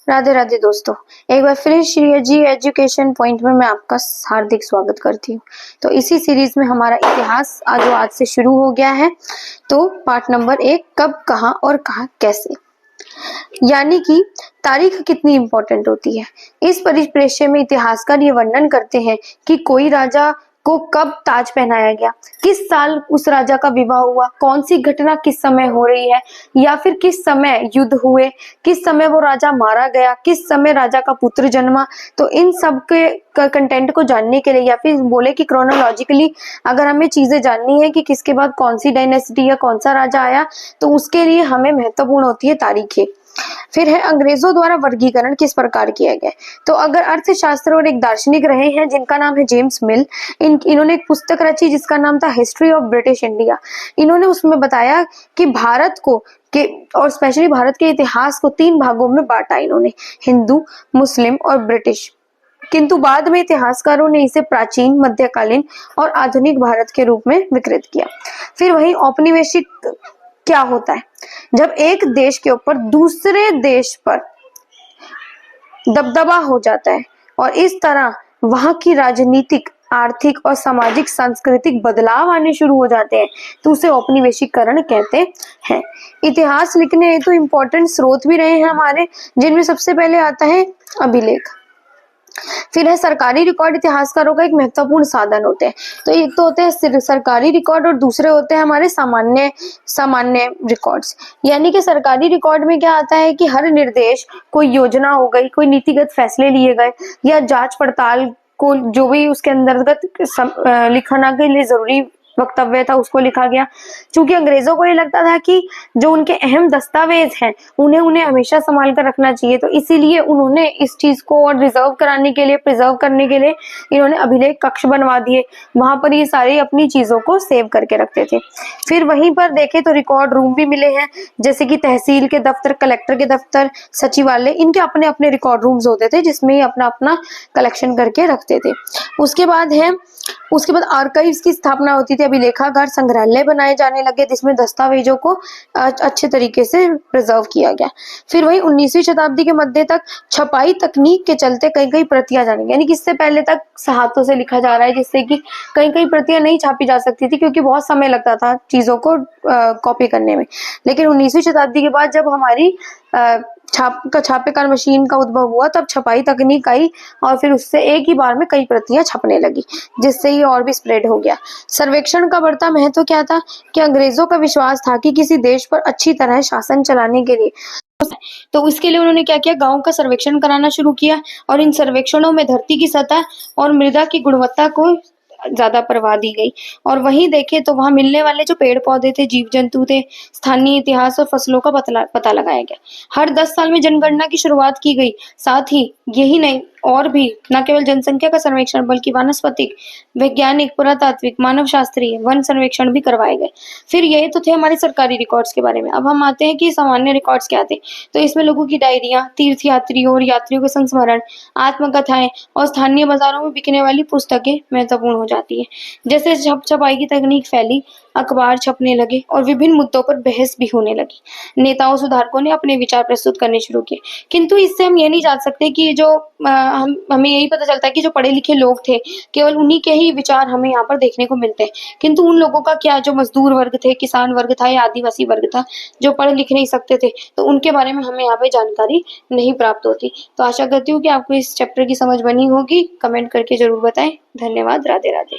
राधे राधे दोस्तों, एक बार फिर श्री जी एजुकेशन पॉइंट में मैं आपका हार्दिक स्वागत करती हूँ। तो इसी सीरीज में हमारा इतिहास आज से शुरू हो गया है। तो पार्ट नंबर 1, कब, कहाँ और कहाँ कैसे, यानी कि तारीख कितनी इंपॉर्टेंट होती है। इस परिप्रेक्ष्य में इतिहासकार ये वर्णन करते हैं कि कोई राजा को कब ताज पहनाया गया, किस साल उस राजा का विवाह हुआ, कौन सी घटना किस समय हो रही है, या फिर किस समय युद्ध हुए, किस समय वो राजा मारा गया, किस समय राजा का पुत्र जन्मा। तो इन सब के कंटेंट को जानने के लिए, या फिर बोले कि क्रोनोलॉजिकली अगर हमें चीजें जाननी है कि किसके बाद कौन सी डायनेस्टी या कौन सा राजा आया, तो उसके लिए हमें महत्वपूर्ण होती है तारीखें। फिर है अंग्रेजों द्वारा वर्गीकरण किस प्रकार किया गया। तो अगर अर्थशास्त्र और एक दार्शनिक रहे हैं जिनका नाम है जेम्स मिल, इन्होंने एक पुस्तक रची जिसका नाम था हिस्ट्री ऑफ ब्रिटिश इंडिया। इन्होंने उसमें बताया कि भारत को और स्पेशली भारत के इतिहास को 3 भागों में बांटा इन्होंने, हिंदू, मुस्लिम और ब्रिटिश। किंतु बाद में इतिहासकारों ने इसे प्राचीन, मध्यकालीन और आधुनिक भारत के रूप में विकृत किया। फिर वही औपनिवेशिक क्या होता है, जब एक देश के ऊपर दूसरे देश पर दबदबा हो जाता है और इस तरह वहां की राजनीतिक, आर्थिक और सामाजिक सांस्कृतिक बदलाव आने शुरू हो जाते हैं, तो उसे औपनिवेशिकरण कहते हैं। इतिहास लिखने तो इम्पोर्टेंट स्रोत भी रहे हैं हमारे, जिनमें सबसे पहले आता है अभिलेख। फिर है सरकारी रिकॉर्ड, इतिहासकारों का एक महत्वपूर्ण साधन होते हैं। तो एक तो होते हैं सरकारी रिकॉर्ड और दूसरे होते हैं हमारे सामान्य रिकॉर्ड्स। यानी कि सरकारी रिकॉर्ड में क्या आता है कि हर निर्देश, कोई योजना हो गई, कोई नीतिगत फैसले लिए गए, या जांच पड़ताल को जो भी उसके अंतर्गत लिखना के लिए जरूरी वक्तव्य था उसको लिखा गया। क्योंकि अंग्रेजों को ये लगता था कि जो उनके अहम दस्तावेज हैं उन्हें हमेशा संभाल कर रखना चाहिए, तो इसीलिए उन्होंने इस चीज को और प्रिजर्व करने के लिए इन्होंने अभिलेख कक्ष बनवा दिए। वहां पर ये सारी अपनी चीजों को सेव करके रखते थे। फिर वहीं पर देखे तो रिकॉर्ड रूम भी मिले हैं, जैसे कि तहसील के दफ्तर, कलेक्टर के दफ्तर, सचिवालय, इनके अपने अपने रिकॉर्ड रूम्स होते थे जिसमें ये अपना अपना कलेक्शन करके रखते थे। उसके बाद आर्काइव्स की स्थापना होती थी, अभिलेखागार, संग्रहालय बनाए जाने लगे जिसमें दस्तावेजों को अच्छे तरीके से प्रिजर्व किया गया। फिर वही 19वीं शताब्दी के मध्य तक छपाई तकनीक के चलते कई प्रतियां जानी, यानी कि इससे पहले तक हाथों से लिखा जा रहा है, जिससे कि कई प्रतियां नहीं छापी जा सकती थी क्योंकि बहुत समय लगता था चीजों को कॉपी करने में। लेकिन 19वीं शताब्दी के बाद जब हमारी छापेकार मशीन का उद्भव हुआ, तब छपाई तकनीक आई और फिर उससे एक ही बार में कई प्रतियां छपने लगी, जिससे ये और भी स्प्रेड हो गया। सर्वेक्षण का बढ़ता महत्व क्या था कि अंग्रेजों का विश्वास था कि किसी देश पर अच्छी तरह शासन चलाने के लिए, तो इसके लिए उन्होंने क्या किया, गांव का सर्वेक्षण कराना शुरू किया और इन सर्वेक्षणों में धरती की सतह और मृदा की गुणवत्ता को ज्यादा परवाह दी गई। और वहीं देखे तो वहां मिलने वाले जो पेड़ पौधे थे, जीव जंतु थे, स्थानीय इतिहास और फसलों का पता लगाया गया। हर 10 साल में जनगणना की शुरुआत की गई। साथ ही यही नहीं, और भी न केवल जनसंख्या का सर्वेक्षण बल्कि वानस्पतिक, वैज्ञानिक, पुरातात्विक, मानव शास्त्रीय, वन सर्वेक्षण भी करवाए गए। फिर ये तो थे हमारे सरकारी रिकॉर्ड्स के बारे में। अब हम आते हैं कि सामान्य रिकॉर्ड्स क्या थे। तो इसमें लोगों की डायरियां, तीर्थ यात्रियों और यात्रियों के संस्मरण, आत्मकथाएं और स्थानीय बाजारों में बिकने वाली पुस्तकें महत्वपूर्ण हो जाती है। जैसे छपाई की तकनीक फैली, अखबार छपने लगे और विभिन्न मुद्दों पर बहस भी होने लगी। नेताओं, सुधारकों ने अपने विचार प्रस्तुत करने शुरू किए। किंतु इससे हम ये नहीं जान सकते कि जो हमें यही पता चलता है कि जो पढ़े लिखे लोग थे, केवल उन्हीं के ही विचार हमें यहाँ पर देखने को मिलते हैं। किंतु उन लोगों का क्या, जो मजदूर वर्ग थे, किसान वर्ग था या आदिवासी वर्ग था, जो पढ़ लिख नहीं सकते थे, तो उनके बारे में हमें यहाँ पे जानकारी नहीं प्राप्त होती। तो आशा करती हूँ कि आपको इस चैप्टर की समझ बनी होगी। कमेंट करके जरूर बताएं। धन्यवाद। राधे राधे।